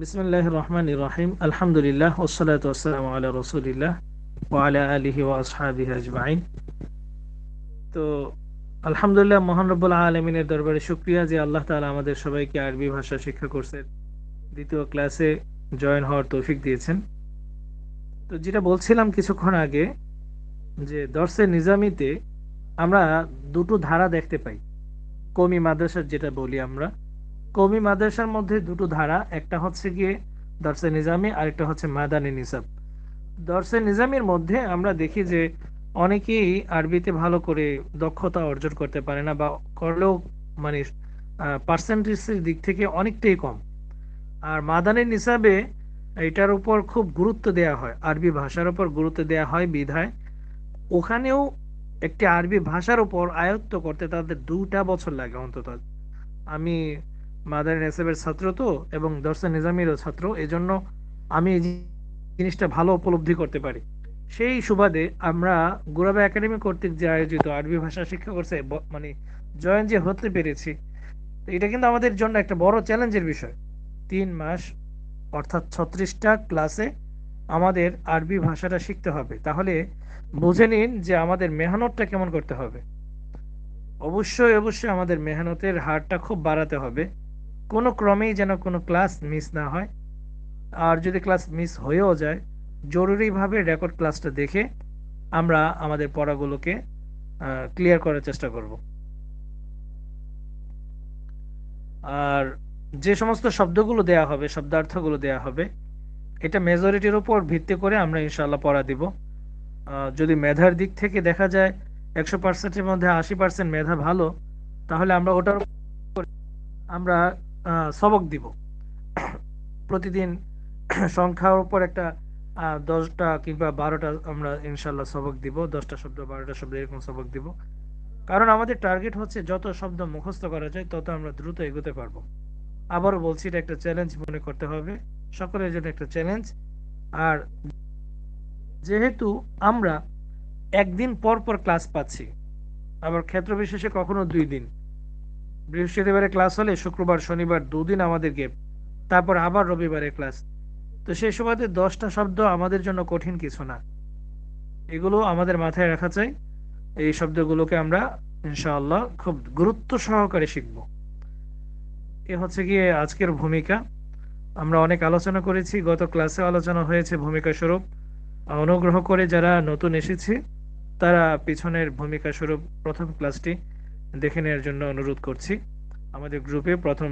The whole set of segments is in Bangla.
বিসমিল্লাহির রহমানির রহিম আলহামদুলিল্লাহ ওয়াসসালাতু ওয়াসসালামু আলা রাসূলিল্লাহ ওয়া আলা আলিহি ওয়া আসহাবিহি আজমাইন। তো আলহামদুলিল্লাহ, মহান রব্বুল আলামিনের দরবারে শুকরিয়া যে আল্লাহ তাআলা আমাদের সবাইকে আরবি ভাষা শিক্ষা কোর্সের দ্বিতীয় ক্লাসে জয়েন হওয়ার তৌফিক দিয়েছেন। তো যেটা বলছিলাম কিছুক্ষণ আগে, যে দর্সে নিজামিতে আমরা দুটো ধারা দেখতে পাই। কওমি মাদ্রাসার যেটা বলি আমরা, কওমি মাদ্রাসার মধ্যে দুটো ধারা, একটা হচ্ছে গিয়ে দর্সে নিজামি, আরেকটা হচ্ছে মাদানী নিসাব। দর্সে নিজামের মধ্যে আমরা দেখি যে অনেকেই আরবিতে ভালো করে দক্ষতা অর্জন করতে পারে না, বা করলেও মানে পার্সেন্টেজের দিক থেকে অনেকটাই কম। আর মাদানী নিসাবে এটার উপর খুব গুরুত্ব দেওয়া হয়, আরবি ভাষার উপর গুরুত্ব দেওয়া হয় বিধায় ওখানেও একটি আরবি ভাষার উপর আয়ত্ত করতে তাদের 2টা বছর লাগে অন্তত। আমি মাদানী নিসাবের ছাত্র তো, এবং দর্সে নিজামিরও ছাত্র, এজন্য আমি এই জিনিসটা ভালো উপলব্ধি করতে পারি। সেই সুবাদে আমরা গুরাবা একাডেমি কর্তৃক যে আয়োজিত আরবি ভাষা শিক্ষা কোর্সে মানে জয়েন যে হতে পেরেছি, তো এটা কিন্তু আমাদের জন্য একটা বড় চ্যালেঞ্জের বিষয়। 3 মাস অর্থাৎ 36টা ক্লাসে আমাদের আরবি ভাষাটা শিখতে হবে। তাহলে বুঝে নিন যে আমাদের মেহনতটা কেমন করতে হবে। অবশ্যই অবশ্যই আমাদের মেহনতের হারটা খুব বাড়াতে হবে, কোনো ক্রমেই যেন কোনো ক্লাস মিস না হয়। আর যদি ক্লাস মিস হয়েও যায়, জরুরিভাবে রেকর্ড ক্লাসটা দেখে আমরা আমাদের পড়াগুলোকে ক্লিয়ার করার চেষ্টা করব। আর যে সমস্ত শব্দগুলো দেয়া হবে, শব্দার্থগুলো দেয়া হবে, এটা মেজরিটির উপর ভিত্তি করে আমরা ইনশাআল্লাহ পড়া দিব। যদি মেধার দিক থেকে দেখা যায় 100%-এর মধ্যে 80% মেধা ভালো, তাহলে আমরা ওটার উপর আমরা সবক দিব। প্রতিদিন সংখ্যার উপর একটা 10টা কিংবা 12টা আমরা ইনশাল্লাহ সবক দিব, 10টা শব্দ 12টা শব্দ এরকম সবক দিব। কারণ আমাদের টার্গেট হচ্ছে যত শব্দ মুখস্থ করা যায় তত আমরা দ্রুত এগোতে পারবো। আবারও বলছি, এটা একটা চ্যালেঞ্জ মনে করতে হবে, সকলের জন্য একটা চ্যালেঞ্জ। আর যেহেতু আমরা একদিন পর পর ক্লাস পাচ্ছি, আবার ক্ষেত্র বিশেষে কখনো 2 দিন, বৃহস্পতিবারে ক্লাস হলে শুক্রবার শনিবার 2 দিন আমাদের গেপ, তারপর আবার রবিবারে ক্লাস। তো সেই সুবাদে 10টা শব্দ আমাদের জন্য কঠিন কিছু না, এগুলো আমাদের মাথায় রাখা চাই। এই শব্দগুলোকে আমরা ইনশাআল্লাহ খুব গুরুত্ব সহকারে শিখব। এ হচ্ছে গিয়ে আজকের ভূমিকা। আমরা অনেক আলোচনা করেছি, গত ক্লাসে আলোচনা হয়েছে ভূমিকা স্বরূপ। অনুগ্রহ করে যারা নতুন এসেছে তারা পিছনের ভূমিকা স্বরূপ প্রথম ক্লাসটি দেখে নেওয়ার জন্য অনুরোধ করছি। আমাদের গ্রুপে প্রথম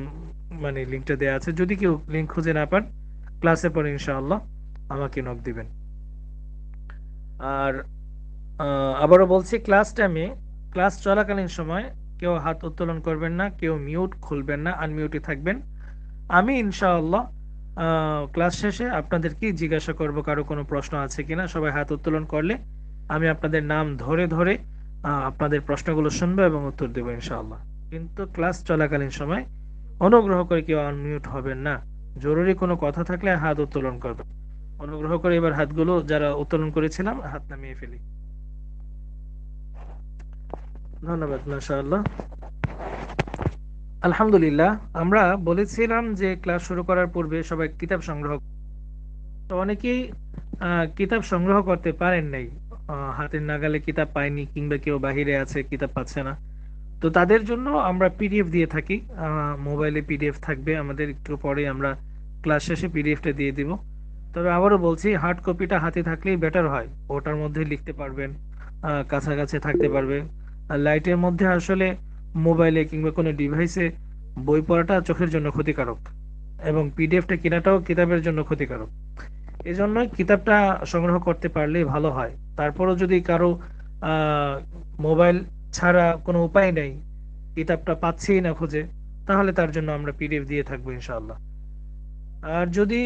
লিঙ্কটা দেওয়া আছে, যদি কেউ লিঙ্ক খুঁজে না পান ক্লাসের পর ইনশাআল্লাহ আমাকে নক দিবেন। আর আবারও বলছি, ক্লাস টাইমে, ক্লাস চলাকালীন সময় কেউ হাত উত্তোলন করবেন না, কেউ মিউট খুলবেন না, আনমিউটে থাকবেন। আমি ইনশাআল্লাহ ক্লাস শেষে আপনাদেরকে জিজ্ঞাসা করব কারো কোনো প্রশ্ন আছে কিনা। সবাই হাত উত্তোলন করলে আমি আপনাদের নাম ধরে ধরে আপনাদের প্রশ্নগুলো শুনবো এবং উত্তর দেবো ইনশাআল্লাহ। কিন্তু ক্লাস চলাকালীন সময় অনুগ্রহ করে কেউ আনমিউট হবেন না। জরুরি কোনো কথা থাকলে হাত উত্তোলন করবেন। অনুগ্রহ করে এবার হাতগুলো যারা উত্তোলন করেছিলাম হাত নামিয়ে ফেলি। ধন্যবাদ। মাশাআল্লাহ, আলহামদুলিল্লাহ। আমরা বলেছিলাম যে ক্লাস শুরু করার পূর্বে সবাই কিতাব সংগ্রহ, তো অনেকেই কিতাব সংগ্রহ করতে পারেন নাই, হাতের নাগালে কিতাব পায়নি, কিংবা কেউ বাহিরে আছে কিতাব পাচ্ছে না। তো তাদের জন্য আমরা পিডিএফ দিয়ে থাকি, মোবাইলে পিডিএফ থাকবে, আমাদের একটু পরে আমরা ক্লাস শেষে পিডিএফটা দিয়ে দিব। তবে আবারও বলছি, হার্ড কপিটা হাতে থাকলেই বেটার হয়, ওটার মধ্যে লিখতে পারবেন, কাছাকাছি থাকতে পারবে। আর লাইটের মধ্যে আসলে মোবাইলে কিংবা কোনো ডিভাইসে বই পড়াটা চোখের জন্য ক্ষতিকারক, এবং পিডিএফটা কেনাটাও কিতাবের জন্য ক্ষতিকারক। এজন্য কিতাবটা সংগ্রহ করতে পারলেই ভালো হয়। তারপরও যদি কারো মোবাইল ছাড়া কোনো উপায় নেই, কিতাবটা পাচ্ছেই না খুঁজে, তাহলে তার জন্য আমরা পিডিএফ দিয়ে থাকবো ইনশাআল্লাহ। আর যদি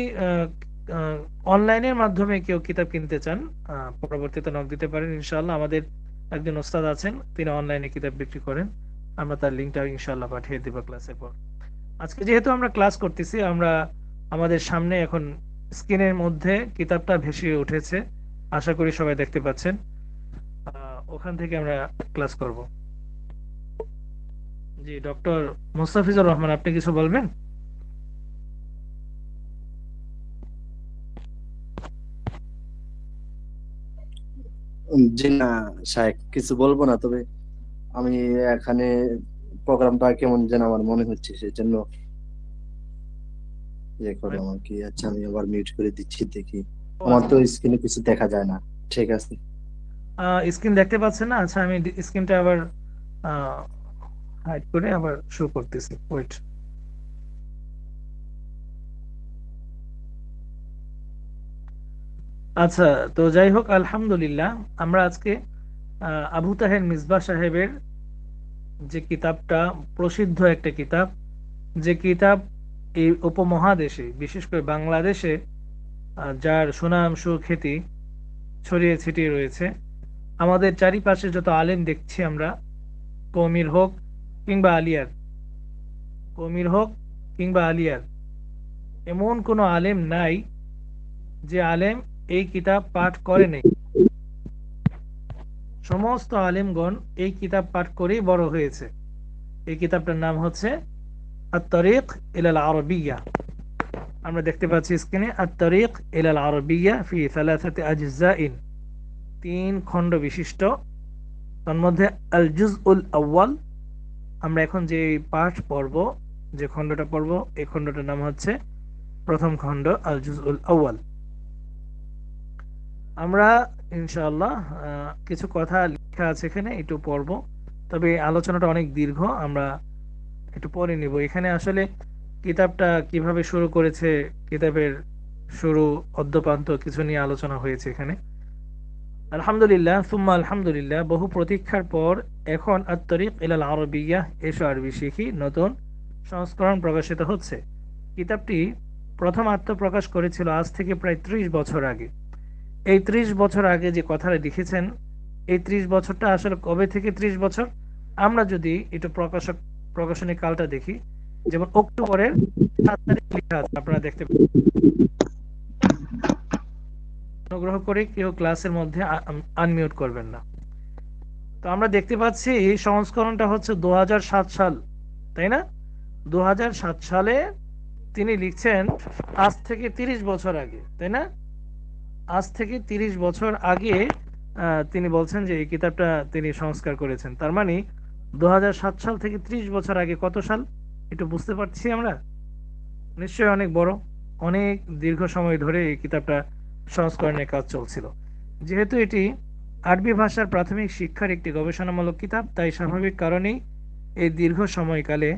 অনলাইনের মাধ্যমে কেউ কিতাব কিনতে চান, পরবর্তীতে নক দিতে পারেন ইনশাআল্লাহ। আমাদের একজন ওস্তাদ আছেন, তিনি অনলাইনে কিতাব বিক্রি করেন, আমরা তার লিঙ্কটা ইনশাআল্লাহ পাঠিয়ে দেব ক্লাসের পর। আজকে যেহেতু আমরা ক্লাস করতেছি, আমরা আমাদের সামনে এখন স্ক্রিনের মধ্যে কিতাবটা ভেসে উঠেছে, আশা করি সবাই দেখতে পাচ্ছেন। ওখান থেকে আমরা ক্লাস করব। জি, ডক্টর মুস্তাফিজুর রহমান, আপনি কিছু বলবেন? জি না শায়েখ, কিছু বলবো না, তবে আমি এখানে প্রোগ্রামটা কেমন যেন আমার মনে হচ্ছে, সেই জন্য ইয়ে করলাম আর কি। আচ্ছা, আমি আবার মিউট করে দিচ্ছি, দেখি। আমার তো স্ক্রিনে কিছু দেখা যায় না। ঠিক আছে। স্ক্রিন দেখতে পাচ্ছেন না? আচ্ছা, আমি স্ক্রিনটা আবার হাইড করে আবার শো করতেছি, ওয়েট। আচ্ছা, তো যাই হোক, আলহামদুলিল্লাহ, আমরা আজকে আবু তাহের মিসবাহ সাহেবের যে কিতাবটা, প্রসিদ্ধ একটা কিতাব, যে কিতাব এই উপমহাদেশে, বিশেষ করে বাংলাদেশে, যার সুনাম সুখ্যাতি ছড়িয়ে ছিটিয়ে রয়েছে। আমাদের চারিপাশে যত আলেম দেখছি আমরা, কওমির হোক কিংবা আলিয়ার, কওমির হোক কিংবা আলিয়ার, এমন কোনো আলেম নাই যে আলেম এই কিতাব পাঠ করে নেই। সমস্ত আলেমগণ এই কিতাব পাঠ করেই বড় হয়েছে। এই কিতাবটার নাম হচ্ছে আত-তারিক ইলাল আরবিয়্যা। আমরা দেখতে পাচ্ছি স্ক্রিনে, আত-তারিক ইলাল আরবিয়্যা ফি সালাসাতি আজজাইন, 3 খণ্ড বিশিষ্ট। তার মধ্যে আল জুজউল আউয়াল, আমরা এখন যে পাঠ পড়ব, যে খণ্ডটা পড়ব, এই খণ্ডটার নাম হচ্ছে প্রথম খণ্ড, আল জুজউল আউয়াল। আমরা ইনশাআল্লাহ কিছু কথা লেখা আছে এখানে, একটু পড়ব, তবে আলোচনাটা অনেক দীর্ঘ, আমরা একটু পরে নিব। এখানে আসলে কিতাবটা কিভাবে শুরু করেছে, কিতাবের শুরু অদ্যপান্ত কিছু নিয়ে আলোচনা হয়েছে এখানে। আলহামদুলিল্লাহ সুম্মা আলহামদুলিল্লাহ, বহু প্রতীক্ষার পর এখন আত-তারিক ইলাল আরবিয়্যাহ, এসো আরবি শিখি, নতুন সংস্করণ প্রকাশিত হচ্ছে। কিতাবটি প্রথম আত্মপ্রকাশ করেছিল আজ থেকে প্রায় 30 বছর আগে। এই 30 বছর আগে যে কথাটা লিখেছেন, এই 30 বছরটা আসলে কবে থেকে 30 বছর, আমরা যদি একটু প্রকাশনী কালটা দেখি, যেমন অক্টোবরের 7 তারিখ লেখা আছে, আপনারা দেখতে পাচ্ছেন। অনুগ্রহ করে কেউ ক্লাসের মধ্যে আনমিউট করবেন না। তো আমরা দেখতে পাচ্ছি এই সংস্করণটা হচ্ছে 2007 সাল, তাই না? 2007 সালে তিনি লিখছেন, আজ থেকে 30 বছর আগে, তাই না? আজ থেকে 30 বছর আগে তিনি বলছেন যে এই কিতাবটা তিনি সংস্কার করেছেন। তার মানে 2007 সাল থেকে 30 বছর আগে কত সাল, একটু বুঝতে পারছি আমরা? নিশ্চয়ই অনেক বড়, অনেক দীর্ঘ সময় ধরে এই কিতাবটা সংস্করণের কাজ চলছিল। যেহেতু এটি আরবি ভাষার প্রাথমিক শিক্ষার একটি গবেষণামূলক কিতাব, তাই স্বাভাবিক কারণেই এই দীর্ঘ সময়কালে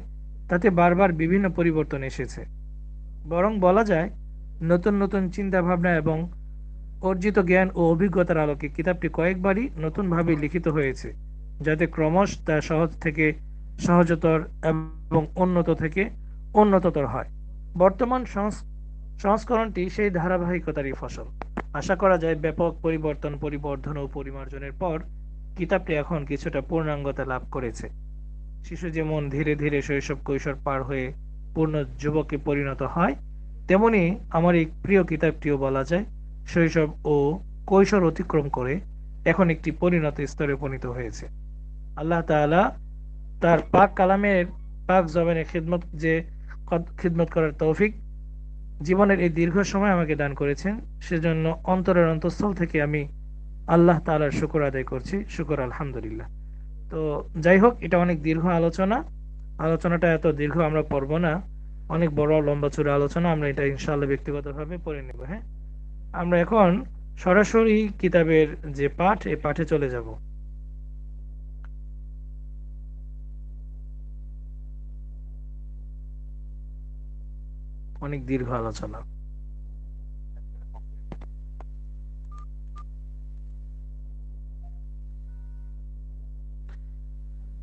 তাতে বারবার বিভিন্ন পরিবর্তন এসেছে। বরং বলা যায়, নতুন নতুন চিন্তাভাবনা এবং অর্জিত জ্ঞান ও অভিজ্ঞতার আলোকে কিতাবটি কয়েকবারই নতুনভাবে লিখিত হয়েছে, যাতে ক্রমশ তা সহজ থেকে সহজতর এবং উন্নত থেকে উন্নততর হয়। বর্তমান সংস্করণটি সেই ধারাবাহিকতারই ফসল। আশা করা যায় ব্যাপক পরিবর্ধন ও পরিমার্জনের পর কিতাবটি এখন কিছুটা পূর্ণাঙ্গতা লাভ করেছে। শিশু যেমন ধীরে ধীরে শৈশব কৈশোর পার হয়ে পূর্ণ যুবকে পরিণত হয়, তেমনি আমার এই প্রিয় কিতাবটিও বলা যায় শৈশব ও কৈশোর অতিক্রম করে এখন একটি পরিণত স্তরে উপনীত হয়েছে। আল্লাহ তাআলা তার পাক কালামের পাক জবানের খিদমত করার তৌফিক জীবনের এই দীর্ঘ সময় আমাকে দান করেছেন, সেজন্য অন্তরের অন্তঃস্থল থেকে আমি আল্লাহ তাআলার শুকর আদায় করছি। শুকর আলহামদুলিল্লাহ। তো যাই হোক, এটা অনেক দীর্ঘ আলোচনাটা এত দীর্ঘ আমরা পড়বো না, অনেক বড় লম্বা চূড়া আলোচনা, আমরা এটা ইনশাআল্লাহ ব্যক্তিগতভাবে পড়ে নেব। হ্যাঁ, আমরা এখন সরাসরি কিতাবের যে পাঠ, এই পাঠে চলে যাব। অনেক দীর্ঘ আলোচনা।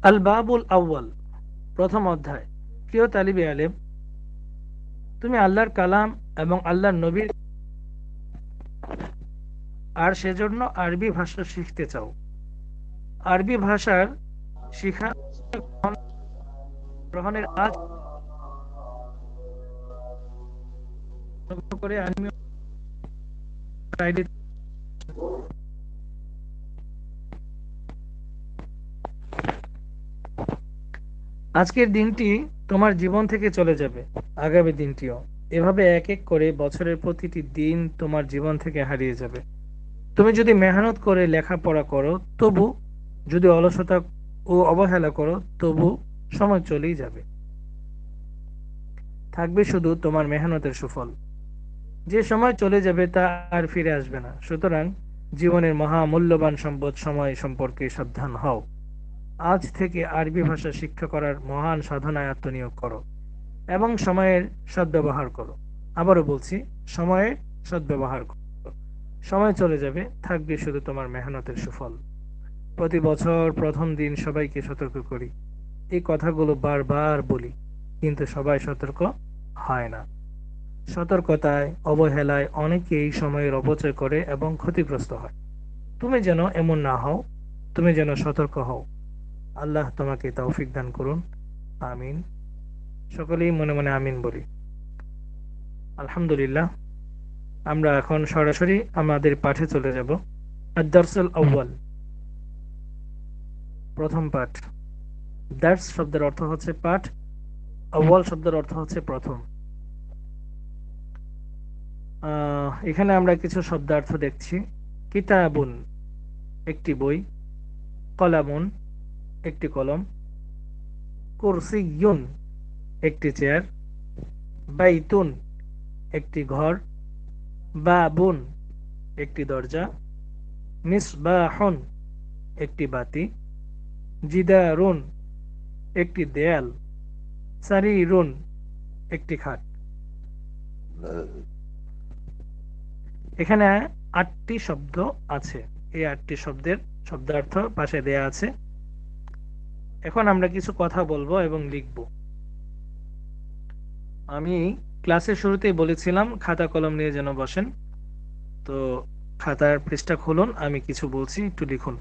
আল বাবুল আউয়াল, প্রথম অধ্যায়। প্রিয় তালিবে আলেম, তুমি আল্লাহর কালাম এবং আল্লাহর নবীর আর সেজন্য আরবি ভাষা শিখতে চাও। আরবি ভাষার শিক্ষা গ্রহণের আজ করে আমি আজকের দিনটি তোমার জীবন থেকে চলে যাবে, আগামী দিনটিও। এভাবে এক এক করে বছরের প্রতিটি দিন তোমার জীবন থেকে হারিয়ে যাবে। তুমি যদি মেহনত করে লেখাপড়া করো তবু, যদি অলসতা ও অবহেলা করো তবু সময় চলেই যাবে, থাকবে শুধু তোমার মেহনতের সুফল। যে সময় চলে যাবে তা আর ফিরে আসবে না। সুতরাং জীবনের মহামূল্যবান সম্পদ সময় সম্পর্কে সাবধান হও। আজ থেকে আরবি ভাষা শিক্ষা করার মহান সাধনায় আত্মনিয়োগ করো এবং সময়ের সদ্ব্যবহার করো। আবারও বলছি, সময়ের সদ্ব্যবহার করো। সময় চলে যাবে, থাকবে শুধু তোমার মেহনতের সুফল। প্রতি বছর প্রথম দিন সবাইকে সতর্ক করি, এই কথাগুলো বারবার বলি, কিন্তু সবাই সতর্ক হয় না। সতর্কতায় অবহেলায় অনেকেই সময়ের অপচয় করে এবং ক্ষতিগ্রস্ত হয়। তুমি যেন এমন না হও, তুমি যেন সতর্ক হও। আল্লাহ তোমাকে তৌফিক দান করুন, আমিন। সকলেই মনে মনে আমিন বলি। আলহামদুলিল্লাহ, আমরা এখন সরাসরি আমাদের পাঠে চলে যাব। আদ-দারসুল আউয়াল, প্রথম পাঠ। দার্স শব্দের অর্থ হচ্ছে পাঠ, আউয়াল শব্দের অর্থ হচ্ছে প্রথম। এখানে আমরা কিছু শব্দার্থ দেখছি। কিতাবুন একটি বই, কলামুন একটি কলম, কুরসিয়ুন একটি চেয়ার, বাইতুন একটি ঘর, বাবুন একটি দরজা, মিসবাহুন একটি বাতি, জিদারুন একটি দেয়াল, সারিরুন একটি খাট। এখানে ৮টি শব্দ আছে। এই ৮টি শব্দের শব্দার্থ পাশে দেয়া আছে। এখন আমরা কিছু কথা বলবো এবং লিখব। আমি ক্লাসের শুরুতেই বলেছিলাম খাতা কলম নিয়ে যেন বসেন। তো খাতার পৃষ্ঠা খুলুন, আমি কিছু বলছি, একটু লিখুন।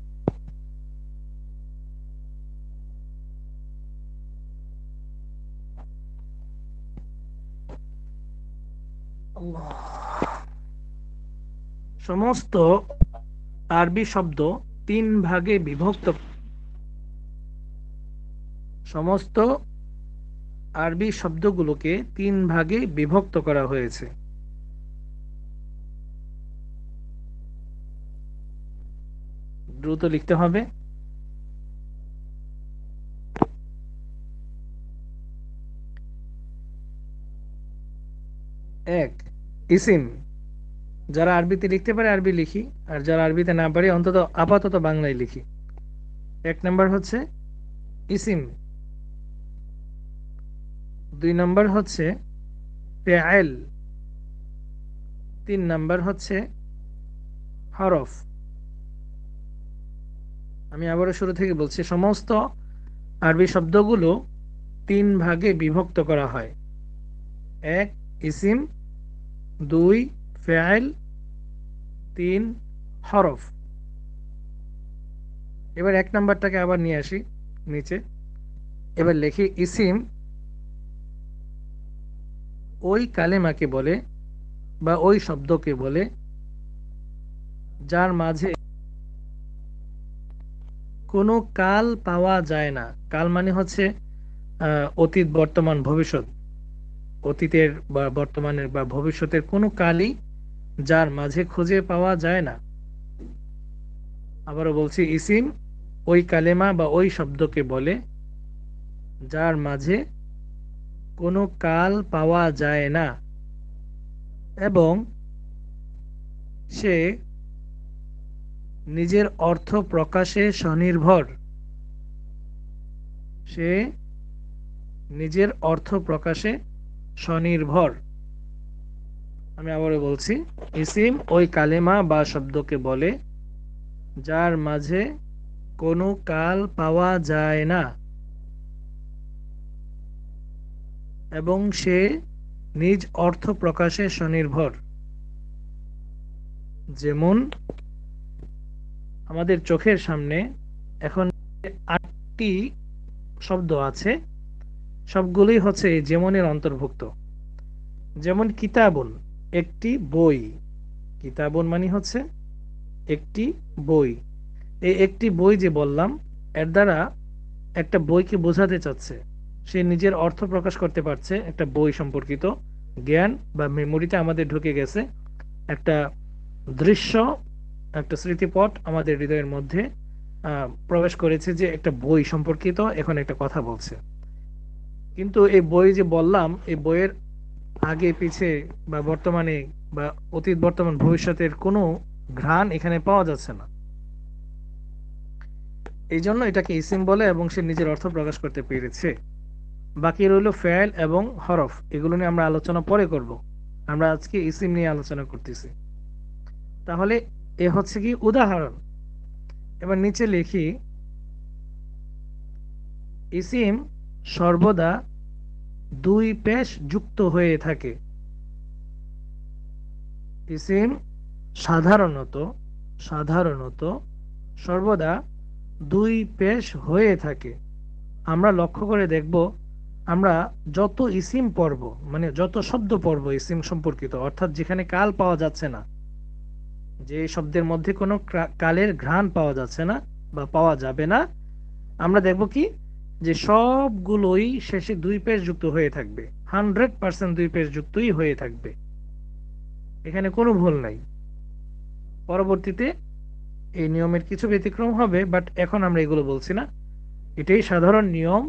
সমস্ত আরবি শব্দ 3 ভাগে বিভক্ত। সমস্ত আরবি শব্দগুলোকে 3 ভাগে বিভক্ত করা হয়েছে। দ্রুত লিখতে হবে। 1, ইসিম। যারা আরবিতে লিখতে পারে আরবি লিখি, আর যারা আরবিতে না পারে অন্তত আপাতত বাংলায় লিখি। 1 নাম্বার হচ্ছে ইসিম, 2 নাম্বার হচ্ছে ফাইল, 3 নাম্বার হচ্ছে হরফ। আমি আবারও শুরু থেকে বলছি, সমস্ত আরবি শব্দগুলো 3 ভাগে বিভক্ত করা হয়। 1 ইসিম, 2 ফাইল, 3 হরফ। এবার 1 নাম্বারটাকে আবার নিয়ে আসি নিচে। এবার লিখি, ইসিম ওই কালেমাকে বলে বা ওই শব্দকে বলে যার মাঝে কোনো কাল পাওয়া যায় না। কাল মানে হচ্ছে অতীত, বর্তমান, ভবিষ্যৎ। অতীতের বা বর্তমানের বা ভবিষ্যতের কোনো কালই যার মাঝে খুঁজে পাওয়া যায় না। আবারও বলছি, ইসিম ওই কালেমা বা ওই শব্দকে বলে যার মাঝে কোনো কাল পাওয়া যায় না এবং সে নিজের অর্থ প্রকাশে স্বনির্ভর। সে নিজের অর্থ প্রকাশে স্বনির্ভর। আমি আবারও বলছি, ইসিম ওই কালেমা বা শব্দকে বলে যার মাঝে কোনো কাল পাওয়া যায় না এবং সে নিজ অর্থ প্রকাশে স্বনির্ভর। যেমন আমাদের চোখের সামনে এখন 8টি শব্দ আছে, সবগুলোই হচ্ছে যেমনের অন্তর্ভুক্ত। যেমন কিতাবুন একটি বই, কিতাবুন মানে হচ্ছে একটি বই। এই একটি বই যে বললাম, এর দ্বারা একটা বইকে বোঝাতে চাচ্ছে, সে নিজের অর্থ প্রকাশ করতে পারছে। একটা বই সম্পর্কিত জ্ঞান বা মেমোরিতে আমাদের ঢুকে গেছে, একটা দৃশ্য একটা স্মৃতিপট আমাদের হৃদয়ের মধ্যে প্রবেশ করেছে যে একটা বই সম্পর্কিত এখন একটা কথা বলছে। কিন্তু এই বই যে বললাম, এই বইয়ের আগে পিছে বা বর্তমানে বা অতীত বর্তমান ভবিষ্যতের কোনো ঘ্রাণ এখানে পাওয়া যাচ্ছে না। এই জন্য এটাকে ইসিম বলে এবং সে নিজের অর্থ প্রকাশ করতে পেরেছে। বাকি রইল ফেল এবং হরফ, এগুলো নিয়ে আমরা আলোচনা পরে করব। আমরা আজকে ইসিম নিয়ে আলোচনা করতেছি। তাহলে এ হচ্ছে কি উদাহরণ। এবার নিচে লিখি, ইসিম সর্বদা দুই পেশ যুক্ত হয়ে থাকে। ইসিম সাধারণত সর্বদা দুই পেশ হয়ে থাকে। আমরা লক্ষ্য করে দেখব, আমরা যত ইসিম পড়ব, মানে যত শব্দ পড়ব ইসিম সম্পর্কিত, অর্থাৎ যেখানে কাল পাওয়া যাচ্ছে না, যে শব্দের মধ্যে কোনো কালের ঘ্রাণ পাওয়া যাচ্ছে না বা পাওয়া যাবে না, আমরা দেখব কি যে সবগুলোই শেষে দুই পেশ যুক্ত হয়ে থাকবে। 100% দুই পেশ যুক্তই হয়ে থাকবে, এখানে কোনো ভুল নাই। পরবর্তীতে এই নিয়মের কিছু ব্যতিক্রম হবে, বাট এখন আমরা এগুলো বলছি না। এটাই সাধারণ নিয়ম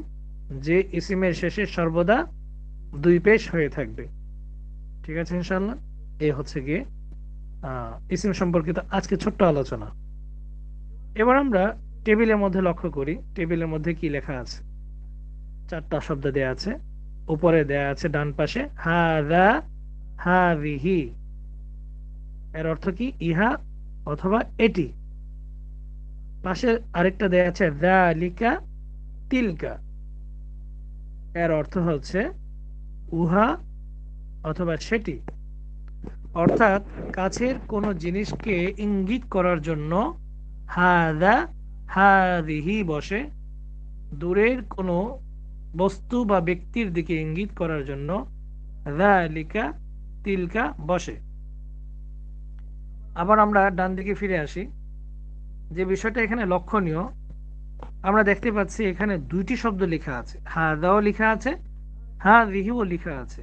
যে ইসিমের শেষে সর্বদা দুই পেশ হয়ে থাকবে। ঠিক আছে ইনশাআল্লাহ। এই হচ্ছে গিয়ে ইসিম সম্পর্কিত আজকে ছোট্ট আলোচনা। এবার আমরা টেবিলের মধ্যে লক্ষ্য করি, টেবিলের মধ্যে কি লেখা আছে। 4টা শব্দ দেয়া আছে, উপরে দেয়া আছে ডান পাশে হাযা হাযিহি, এর অর্থ কি ইহা অথবা এটি। পাশে আরেকটা দেয়া আছে যালিকা তিলকা, এর অর্থ হচ্ছে উহা অথবা সেটি। অর্থাৎ কাছের কোনো জিনিসকে ইঙ্গিত করার জন্য হাযা হাযিহি বসে, দূরের কোনো বস্তু বা ব্যক্তির দিকে ইঙ্গিত করার জন্য যালিকা তিলকা বসে। আবার আমরা ডান দিকে ফিরে আসি। যে বিষয়টা এখানে লক্ষণীয়, আমরা দেখতে পাচ্ছি এখানে দুইটি শব্দ লেখা আছে, হাযাও লেখা আছে, হাযিহিও লেখা আছে।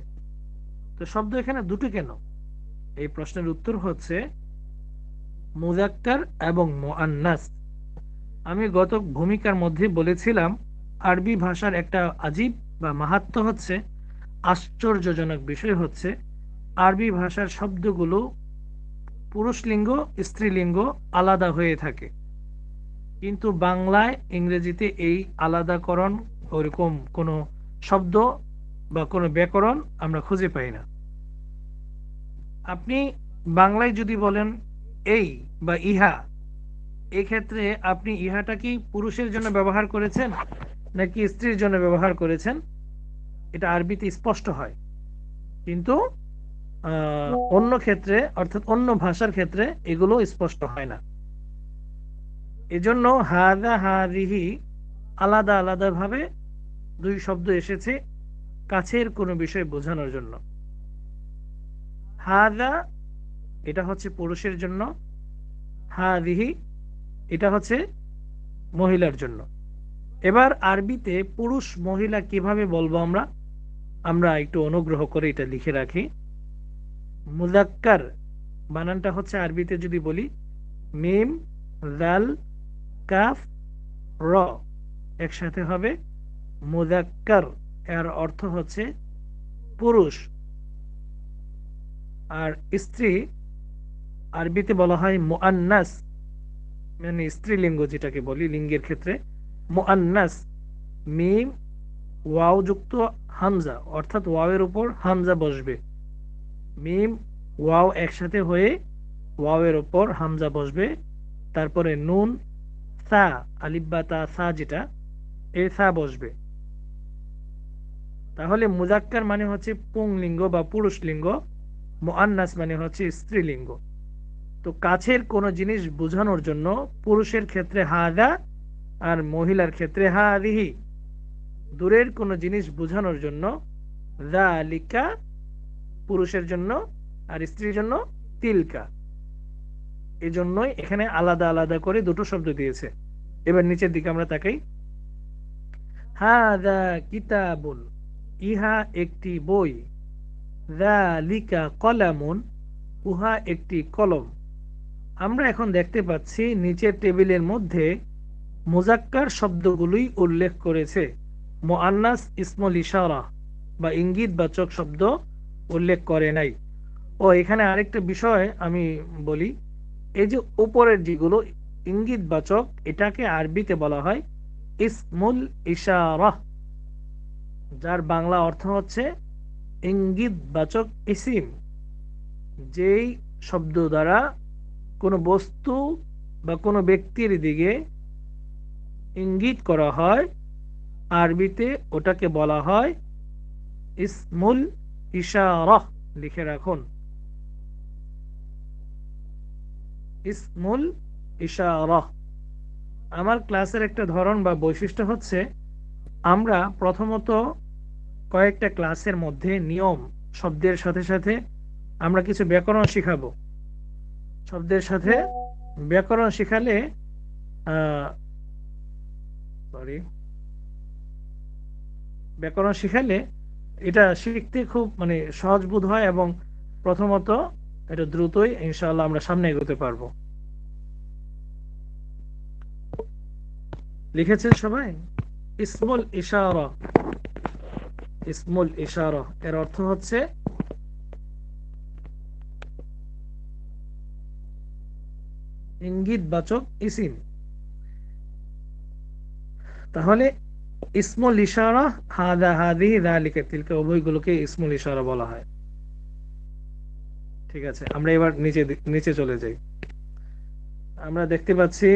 তো শব্দ এখানে দুটো কেন? এই প্রশ্নের উত্তর হচ্ছে মুযাক্কার এবং মুআন্নাস। আমি গত ভূমিকার মধ্যে বলেছিলাম আরবি ভাষার একটা আজীব বা মাহাত্ম্য হচ্ছে, আশ্চর্যজনক বিষয় হচ্ছে, আরবি ভাষার শব্দগুলো পুরুষলিঙ্গ স্ত্রীলিঙ্গ আলাদা হয়ে থাকে, কিন্তু বাংলায় ইংরেজিতে এই আলাদাকরণ ওরকম কোনো শব্দ বা কোনো ব্যাকরণ আমরা খুঁজে পাই না। আপনি বাংলায় যদি বলেন এই বা ইহা, এক্ষেত্রে আপনি ইহাটা কি পুরুষের জন্য ব্যবহার করেছেন নাকি স্ত্রীর জন্য ব্যবহার করেছেন, এটা আরবিতে স্পষ্ট হয়। কিন্তু অন্য ক্ষেত্রে, অর্থাৎ অন্য ভাষার ক্ষেত্রে এগুলো স্পষ্ট হয় না। এজন্য হাযা হাযিহি আলাদা আলাদা ভাবে দুই শব্দ এসেছে কাছের কোনো বিষয় বোঝানোর জন্য। হাযা এটা হচ্ছে পুরুষের জন্য, হাযিহি এটা হচ্ছে মহিলার জন্য। এবার আরবিতে পুরুষ মহিলা কিভাবে বলবো আমরা একটু অনুগ্রহ করে এটা লিখে রাখি। মুযাক্কার বানানটা হচ্ছে আরবিতে যদি বলি মিম জাল কাফ র, একসাথে হবে মুযাক্কার, এর অর্থ হচ্ছে পুরুষ। আর স্ত্রী আরবিতে বলা হয় মুআন্নাস, মানে স্ত্রীলিঙ্গ যেটাকে বলি লিঙ্গের ক্ষেত্রে মুআন্নাস। মিম ওয়াও যুক্ত হামজা, অর্থাৎ ওয়াওয়ের উপর হামজা বসবে। মিম ওয়াও একসাথে হয়ে ওয়াওয়ের উপর হামজা বসবে, তারপরে নুন সা, আলিফ বা তা সা যেটা, এ সা বসবে। তাহলে মুযাক্কার মানে হচ্ছে পুংলিঙ্গ বা পুরুষলিঙ্গ, মুআন্নাস মানে হচ্ছে স্ত্রীলিঙ্গ। তো কাছের কোনো জিনিস বোঝানোর জন্য পুরুষের ক্ষেত্রে হাযা আর মহিলার ক্ষেত্রে হাযিহি, দূরের কোনো জিনিস বোঝানোর জন্য যালিকা পুরুষের জন্য আর স্ত্রীর জন্য তিলকা। এজন্যই এখানে আলাদা আলাদা করে দুটো শব্দ দিয়েছে। এবার নিচের দিকে আমরা তাকাই। হাযা কিতাবুন, ইহা একটি বই। যালিকা কলামুন, উহা একটি কলম। আমরা এখন দেখতে পাচ্ছি নিচের টেবিলের মধ্যে মুজাক্কার শব্দগুলোই উল্লেখ করেছে, মুআন্নাস ইসমুল ইশারা বা ইঙ্গিতবাচক শব্দ উল্লেখ করে নাই। ও এখানে আরেকটা বিষয় আমি বলি, এই যে উপরের যেগুলো ইঙ্গিতবাচক, এটাকে আরবিতে বলা হয় ইসমুল ইশারা, যার বাংলা অর্থ হচ্ছে ইঙ্গিতবাচক ইসিম। যেই শব্দ দ্বারা কোনো বস্তু বা কোনো ব্যক্তির দিকে ইঙ্গিত করা হয়, আরবিতে ওটাকে বলা হয় ইসমুল ইশারা। লিখে রাখুন, ইসমুল ইশারা। আমার ক্লাসের একটা ধরন বা বৈশিষ্ট্য হচ্ছে, আমরা প্রথমত কয়েকটা ক্লাসের মধ্যে নিয়ম, শব্দের সাথে সাথে আমরা কিছু ব্যাকরণ শিখাবো। শব্দের সাথে ব্যাকরণ শিখালে ব্যাকরণ শিখালে এটা শিখতে খুব সহজ বোধ হয়, এবং প্রথমত এটা দ্রুতই ইনশাআল্লাহ আমরা সামনে এগোতে পারবো। লিখেছেন সবাই? ইসমুল ইশারা, ইসমুল ইশারা এর অর্থ হচ্ছে ইঙ্গিতবাচক ইসিম। তাহলে ইসমুল ইশারা হাদা, হাদিহি, যালিকা, তিলকা, উভয়গুলোকে ইসমুল ইশারা বলা হয়। ঠিক আছে, আমরা এবার নিচে চলে যাই। আমরা দেখতে পাচ্ছি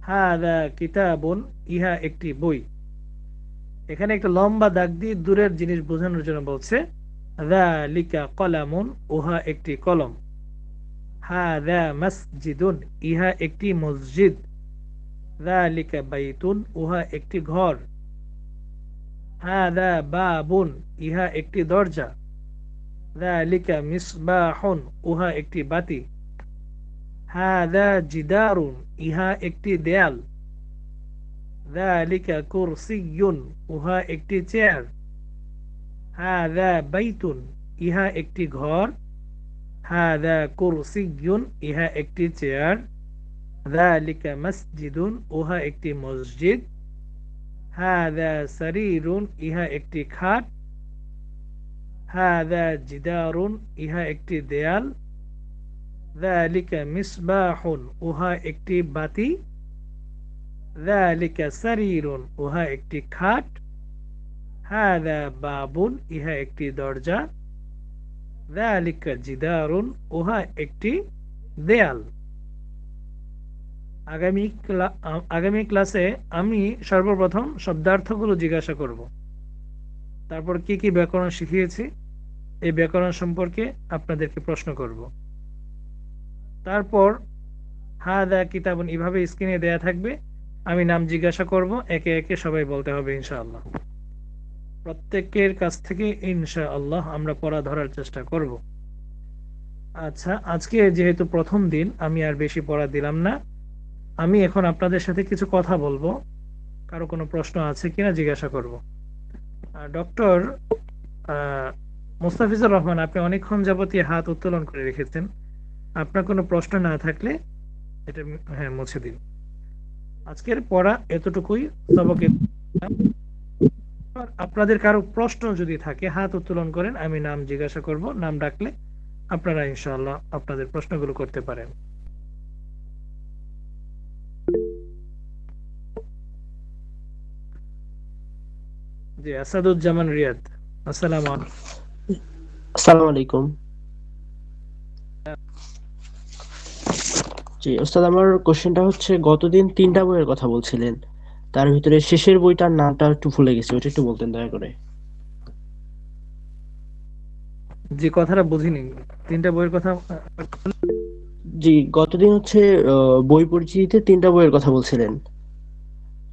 হাদা কিতাবুন, ইহা একটি বই। এখানে একটা লম্বা দাগ দিয়ে দূরের জিনিস বোঝানোর জন্য বলছে যালিকা কলামুন, উহা একটি কলম। হাদা মসজিদুন, ইহা একটি মসজিদ। যালিকা বাইতুন, উহা একটি ঘর। হাদা বাবুন, ইহা একটি দরজা। যালিকা মিসবাহুন, উহা একটি বাতি। হাদা জিদারুন, ইহা একটি দেয়াল। যালিকা কুরসিয়ুন, উহা একটি চেয়ার। হাদা বাইতুন, ইহা একটি ঘর। হাদা কুরসিয়ুন, ইহা একটি চেয়ার। যালিকা মসজিদুন, উহা একটি মসজিদ। হাদা সারিরুন, ইহা একটি খাট। হাদা জিদারুন, ইহা একটি দেয়াল। যালিকা মিসবাহুন, উহা একটি বাতি। যালিকা সারিরুন, উহা একটি খাট। হাদা বাবুন, ইহা একটি দরজা। যালিকা জিদারুন, উহা একটি দেয়াল। আগামী ক্লাসে আমি সর্বপ্রথম শব্দার্থগুলো জিজ্ঞাসা করব, তারপর কি কি ব্যাকরণ শিখিয়েছি এই ব্যাকরণ সম্পর্কে আপনাদেরকে প্রশ্ন করব। তারপর হাদা কিতাবুন এভাবে স্ক্রিনে দেয়া থাকবে, আমি নাম জিজ্ঞাসা করব, একে একে সবাই বলতে হবে ইনশাআল্লাহ। প্রত্যেকের কাছ থেকে ইনশাআল্লাহ আমরা পড়া ধরার চেষ্টা করব। আচ্ছা, আজকে যেহেতু প্রথম দিন, আমি আর বেশি পড়া দিলাম না। আমি এখন আপনাদের সাথে কিছু কথা বলবো, কারো কোনো প্রশ্ন আছে কিনা জিজ্ঞাসা করব। ডক্টর মোস্তাফিজুর রহমান, আপনি অনেকক্ষণ যাবতীয় হাত উত্তোলন করে রেখেছেন। আপনার কোনো প্রশ্ন না থাকলে এটা মুছে দিন। আজকের পড়া এতটুকুই সবকে। আপনাদের কারো প্রশ্ন যদি থাকে হাত উত্তোলন করেন, আমি নাম জিজ্ঞাসা করব, নাম ডাকলে আপনারা ইনশাআল্লাহ আপনাদের প্রশ্নগুলো করতে পারেন। জি, আসাদুজ্জামান রিয়াদ, আসসালামু আলাইকুম। জি ওস্তাদ, আমার কোশ্চেনটা হচ্ছে, গতদিন 3টা বইয়ের কথা বলছিলেন, তার ভিতরে শেষের বইটার নামটা একটু ভুলে গেছি, ওটা একটু বলতেন দয়া করে। যে কথাটা বুঝিনি, 3টা বইয়ের কথা। জি, গতদিন হচ্ছে বই পরিচিতিতে 3টা বইয়ের কথা বলছিলেন।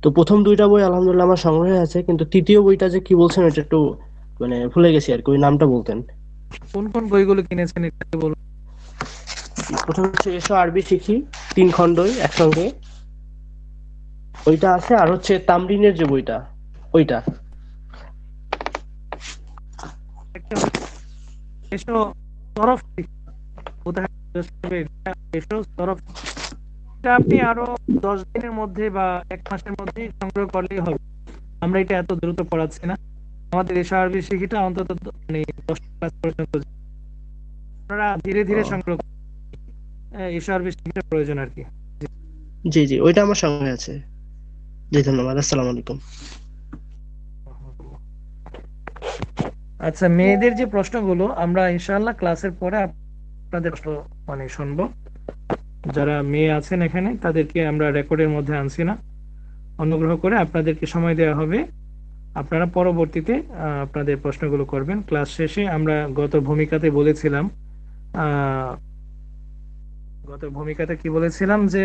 তো প্রথম 2টা বই আলহামদুলিল্লাহ আমার সংগ্রহে আছে, কিন্তু তৃতীয় বইটা যে কি বলছেন এটা একটু ভুলে গেছি আর কি, ওই নামটা বলতেন। কোন কোন বইগুলো কিনেছেন একটু বলুন। প্রথম হচ্ছে এসো আরবি শিখি, 3 খণ্ডই একসঙ্গে, ওইটা আছে। আর হচ্ছে তামরিনের যে বইটা, ওইটা। এসো তরফ এটা আপনি আরো 10 দিনের মধ্যে বা 1 মাসের মধ্যে সংগ্রহ করলেই হবে। আমরা এটা এত দ্রুত পড়াচ্ছি না। আমাদের এশা আরবি শিখিটা অন্তত মানে 10 ক্লাস পর্যন্ত আপনারা ধীরে ধীরে সংগ্রহ এশা আরবি শিখিটা প্রয়োজন আর কি। জি জি, ওইটা আমার সঙ্গে আছে। জি ধন্যবাদ, আসসালামু আলাইকুম। আচ্ছা, মেয়েদের যে প্রশ্নগুলো আমরা ইনশাআল্লাহ ক্লাসের পরে আপনাদের মানে শুনবো। যারা মেয়ে আছেন এখানে তাদেরকে আমরা রেকর্ডের মধ্যে আনছি না, অনুগ্রহ করে আপনাদেরকে সময় দেওয়া হবে, আপনারা পরবর্তীতে আপনাদের প্রশ্নগুলো করবেন। ক্লাস শেষে আমরা গত ভূমিকাতে বলেছিলাম কি বলেছিলাম যে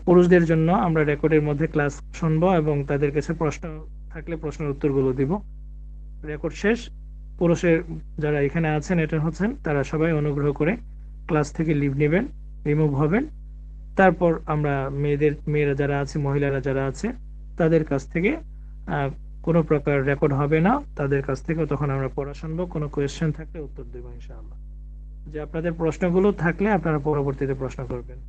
পুরুষদের জন্য আমরা রেকর্ডের মধ্যে ক্লাস শুনবো এবং তাদের কাছে প্রশ্ন থাকলে প্রশ্নের উত্তরগুলো দিব। রেকর্ড শেষ, পুরুষের যারা এখানে আছেন এটা হচ্ছেন তারা সবাই অনুগ্রহ করে ক্লাস থেকে লিভ নেবেন, রিমুভ হবেন। তারপর আমরা মেয়েরা যারা আছে, মহিলারা যারা আছে তাদের কাছ থেকে কোনো প্রকার রেকর্ড হবে না, তাদের কাছ থেকে তখন আমরা পড়া শুনবো, কোনো কোয়েশ্চেন থাকলে উত্তর দেবো ইনশাআল্লাহ। যে আপনাদের প্রশ্নগুলো থাকলে আপনারা পরবর্তীতে প্রশ্ন করবেন।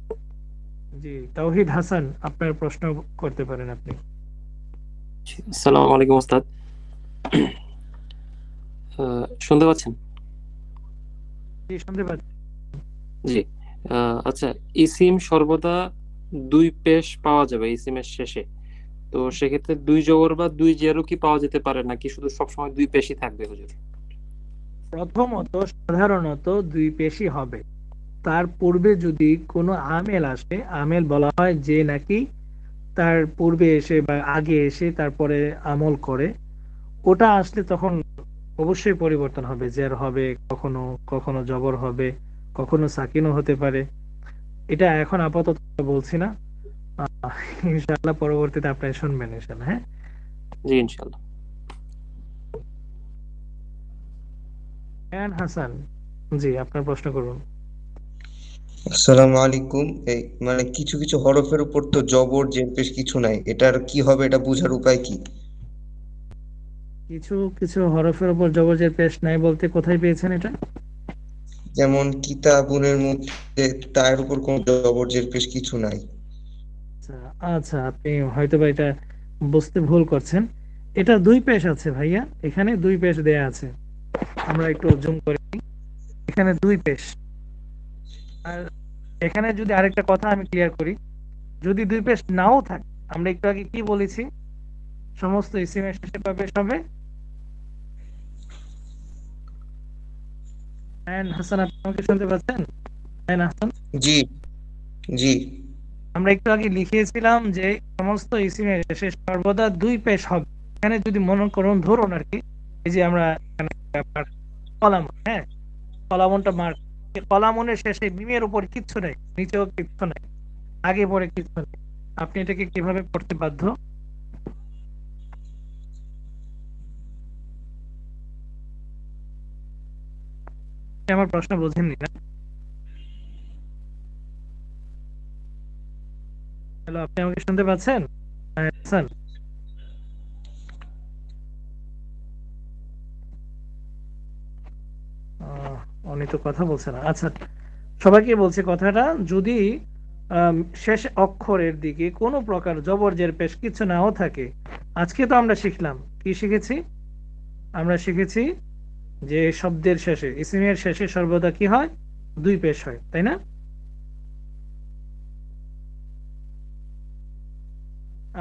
জি তাওহিদ হাসান, আপনার প্রশ্ন করতে পারেন আপনি। আসসালামু আলাইকুম ওস্তাদ, শুনতে পাচ্ছেন? জি শুনতে পাচ্ছি। জি, আচ্ছা, ইসিম সর্বদা 2 পেশ পাওয়া যাবে ইসিমের শেষে, তো সেক্ষেত্রে 2 জবর বা 2 জেরও কি পাওয়া যেতে পারে নাকি শুধু সবসময় 2 পেশই থাকবে হুজুর? প্রথমত সাধারণত 2 পেশই হবে। তার পূর্বে যদি কোনো আমেল আসে, আমেল বলা হয় যে নাকি তার পূর্বে এসে বা আগে এসে তারপরে আমল করে, ওটা আসলে তখন অবশ্যই পরিবর্তন হবে, জের হবে, কখনো কখনো জবর হবে, কখনো সাকিনও হতে পারে। এটা এখন আপাতত বলছি না, ইনশাআল্লাহ পরবর্তীতে আপনারা শুনবেন ইনশাআল্লাহ। হ্যাঁ জি ইনশাআল্লাহ। হাসান, জি আপনার প্রশ্ন করুন। আসসালামু আলাইকুম। এই মানে কিছু কিছু হরফের উপর তো জবর জের পেশ কিছু নাই, এটার কি হবে, এটা বোঝার উপায় কি? কিছু কিছু হরফের উপর জবর পেশ নাই বলতে কোথায় পেয়েছেন এটা? যেমন কিতাবুনের মধ্যে তার উপর কোনো জবর জের পেশ কিছু নাই। আচ্ছা, আপনি হয়তোবা এটা বুঝতে ভুল করছেন। এটা 2 পেশ আছে ভাইয়া, এখানে 2 পেশ দেয়া আছে। আমরা একটু জুম করে নিই, এখানে 2 পেশ। আর এখানে যদি আরেকটা কথা আমি ক্লিয়ার করি, যদি 2 পেশ নাও থাকে, আমরা একটু আগে কি বলেছি, সমস্ত ইসিমের শেষে পেশ হবে। হাসান, আপনি আমাকে শুনতে পাচ্ছেন? হাসান জি জি। আমরা একটু আগে লিখিয়েছিলাম যে সমস্ত ইসিমের শেষে সর্বদা 2 পেশ হবে। এখানে যদি মনে করুন, ধরুন আর কি, এই যে আমরা কলাম, হ্যাঁ কলামনটা মার্ক, কলামনের শেষে মিমের উপর কিচ্ছু নেই, নিচেও কিচ্ছু নেই, আগে পরে কিচ্ছু নেই, আপনি এটাকে কিভাবে পড়তে বাধ্য? আমার প্রশ্ন বোঝেননি না? হ্যালো, আপনি আমাকে শুনতে পাচ্ছেন? হাসান, উনি তো কথা বলছে না। আচ্ছা, সবাইকে বলছে কথাটা, যদি শেষ অক্ষরের দিকে কোনো প্রকার জবর জের পেশ কিছু নাও থাকে, আজকে তো আমরা শিখলাম, কি শিখেছি? আমরা শিখেছি যে শব্দের শেষে, ইসিমের শেষে সর্বদা কি হয়? 2 পেশ হয়, তাই না?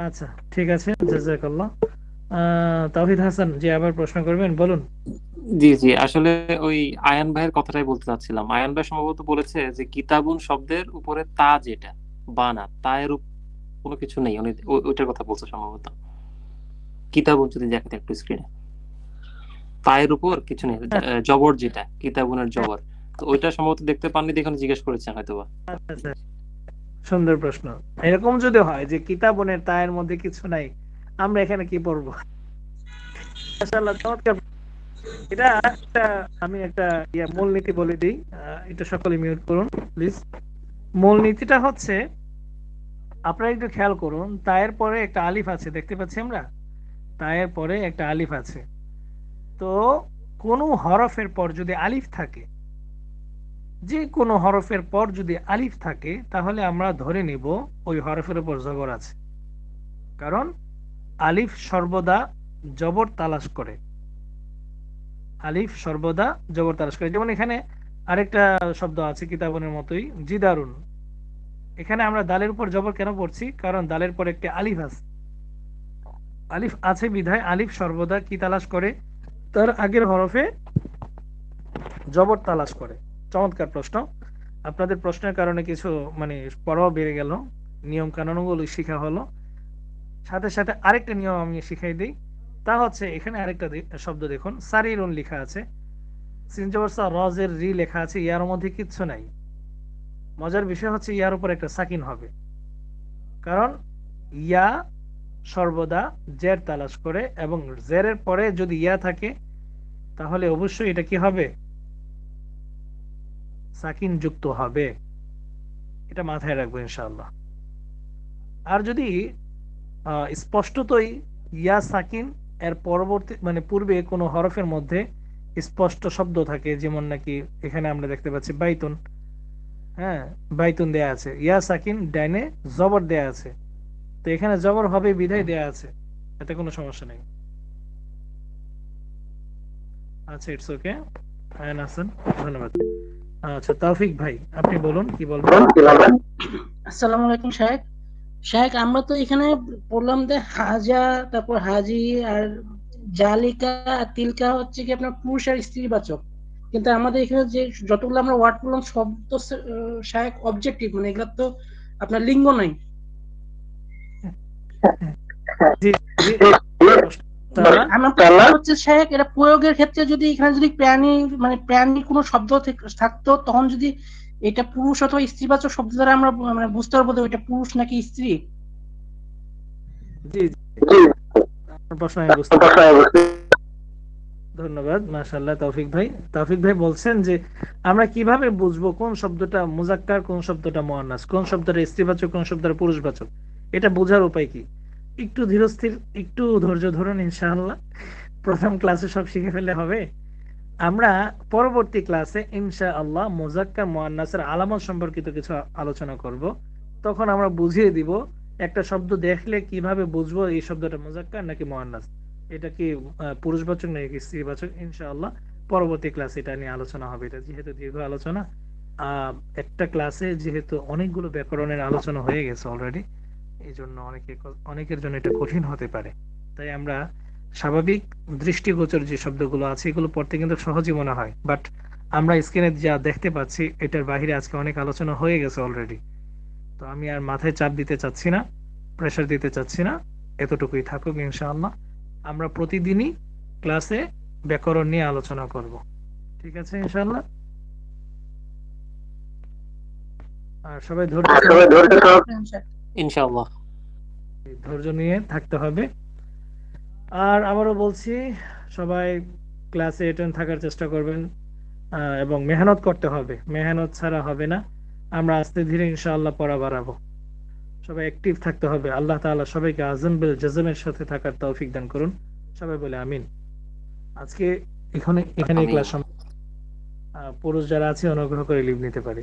আচ্ছা ঠিক আছে, জাযাকাল্লাহ। তাওহিদ হাসান, যে আবার প্রশ্ন করবেন, বলুন। জি জি, আসলে ওই আয়ান ভাইয়ের কথাটাই বলতে চাচ্ছিলাম। আয়ান ভাই সম্ভবত বলেছে যে কিতাবুন শব্দের উপরে তা, যেটা বানা, তায়ের কোনো কিছু নেই, উনি ওইটার কথা বলছে সম্ভবত। কিতাবুন যদি দেখাতে একটু স্ক্রিনে, তায়ের উপর কিছু নেই, জবর যেটা কিতাবুনের জবর, তো ওইটা সম্ভবত দেখতে পাননি, দেখুন জিজ্ঞেস করেছেন হয়তোবা। আচ্ছা, সুন্দর প্রশ্ন। এরকম যদি হয় যে কিতাবনের তায়ের মধ্যে কিছু নাই, আমরা এখানে কি পড়বো? মাশাআল্লাহ, চমৎকার। এটা আমি একটা মূলনীতি বলে দিই, এটা সকলে মিউট করুন প্লিজ। মূলনীতিটা হচ্ছে, আপনারা একটু খেয়াল করুন, তায়ের পরে একটা আলিফ আছে, দেখতে পাচ্ছি আমরা, তায়ের পরে একটা আলিফ আছে। তো কোনো হরফের পর যদি আলিফ থাকে, যে কোনো হরফের পর যদি আলিফ থাকে তাহলে আমরা ধরে নিব ওই হরফের উপর জবর আছে, কারণ আলিফ সর্বদা জবর তালাশ করে। আলিফ সর্বদা জবর তালাশ করে। যেমন এখানে আরেকটা শব্দ আছে কিতাবনের মতোই, জিদারুন। এখানে আমরা দালের উপর জবর কেন পড়ছি? কারণ দালের পর একটি আলিফ আছে। আলিফ আছে বিধায় আলিফ সর্বদা কি তালাশ করে? তার আগের হরফে জবর তালাশ করে। চমৎকার প্রশ্ন। আপনাদের প্রশ্নের কারণে কিছু পড়াও বেড়ে গেল, নিয়ম কানুনগুলো শিখা হলো। সাথে সাথে আরেকটা নিয়ম আমি শিখাই দিই, তা হচ্ছে এখানে আরেকটা শব্দ দেখুন, সারিরুন লেখা আছে, সিনজবরসা রজের রি লেখা আছে, ইয়ার মধ্যে কিচ্ছু নাই। মজার বিষয় হচ্ছে ইয়ার উপর একটা সাকিন হবে, কারণ ইয়া সর্বদা জের তালাশ করে, এবং জেরের পরে যদি ইয়া থাকে তাহলে অবশ্যই এটা কি হবে? সাকিন যুক্ত হবে। এটা মাথায় রাখবো ইনশাআল্লাহ। আর যদি স্পষ্টতই ইয়া সাকিন এর পরবর্তী পূর্বে কোনো হরফের মধ্যে স্পষ্ট শব্দ থাকে, যেমন নাকি এখানে আমরা দেখতে পাচ্ছি বাইতুন, হ্যাঁ বাইতুন দেয়া আছে, ইয়া সাকিন ডাইনে জবর দেয়া আছে, তো এখানে জবর হবে বিধায় দেয়া আছে, এতে কোনো সমস্যা নেই। আচ্ছা, ইটস ওকে। আয়ন হাসান, ধন্যবাদ। আচ্ছা, তৌফিক ভাই আপনি বলুন, কি বলবেন? আসসালামু আলাইকুম শাহেক। শাহেক, আমরা তো এখানে বললাম যে হাজা, তারপর হাজি, আর জালিকা আর তিলকা হচ্ছে কি আপনার পুরুষ আর স্ত্রীবাচক, কিন্তু আমাদের এখানে যে যতগুলো আমরা ওয়ার্ড বললাম সব তো শাহেক অবজেক্টিভ, এগুলা তো আপনার লিঙ্গ নাই। আমার হচ্ছে শাহেক, এটা প্রয়োগের ক্ষেত্রে যদি এখানে যদি প্রাণী কোনো শব্দ থাকতো, তখন যদি এটা পুরুষ অথবা স্ত্রীবাচক শব্দ দ্বারা আমরা বুঝতে পারবো যে এটা পুরুষ নাকি স্ত্রী। জি ধন্যবাদ, মাশাআল্লাহ। তৌফিক ভাই বলছেন যে আমরা কিভাবে বুঝবো কোন শব্দটা মুজাক্কার, কোন শব্দটা মুআন্নাস, কোন শব্দটা স্ত্রীবাচক, কোন শব্দটা পুরুষবাচক, এটা বোঝার উপায় কি? একটু ধীরস্থির, একটু ধৈর্য ধরুন, ইনশাআল্লাহ প্রথম ক্লাসে সব শিখে ফেলে হবে। আমরা পরবর্তী ক্লাসে ইনশাআল্লাহ মুজাক্কার মুআন্নাসের আলামত সম্পর্কিত কিছু আলোচনা করব। তখন আমরা বুঝিয়ে দিব একটা শব্দ দেখলে কিভাবে বুঝবো এই শব্দটা মুজাক্কার নাকি মুআন্নাস, এটা কি পুরুষবাচক নাকি স্ত্রীবাচক। ইনশাআল্লাহ পরবর্তী ক্লাসে এটা নিয়ে আলোচনা হবে। এটা যেহেতু দীর্ঘ আলোচনা, একটা ক্লাসে যেহেতু অনেকগুলো ব্যাকরণের আলোচনা হয়ে গেছে অলরেডি, এই জন্য অনেকের জন্য এটা কঠিন হতে পারে। তাই আমরা স্বাভাবিক দৃষ্টিগোচর যে শব্দগুলো আছে এগুলো পড়তে কিন্তু সহজই মনে হয়, বাট আমরা স্ক্রিনে যা দেখতে পাচ্ছি এটার বাইরে আজকে অনেক আলোচনা হয়ে গেছে অলরেডি। তো আমি আর মাথায় চাপ দিতে চাচ্ছি না, প্রেশার দিতে চাচ্ছি না, এতটুকুই থাকুক। ইনশাআল্লাহ আমরা প্রতিদিনই ক্লাসে ব্যাকরণ নিয়ে আলোচনা করব, ঠিক আছে ইনশাআল্লাহ। আর সবাই ধৈর্য নিয়ে থাকতে হবে। আর আবারও বলছি, সবাই ক্লাসে অ্যাটেন্ড থাকার চেষ্টা করবেন এবং মেহনত করতে হবে, মেহনত ছাড়া হবে না। আমরা আস্তে ধীরে ইনশাআল্লাহ পড়া বাড়াবো, সবাই অ্যাক্টিভ থাকতে হবে। আল্লাহ তাআলা সবাইকে আযম বিল জাযমের সাথে থাকার তৌফিক দান করুন, সবাই বলে আমিন। আজকে এখানে ক্লাস পুরুষ যারা আছে অনুগ্রহ করে লিভ নিতে পারে।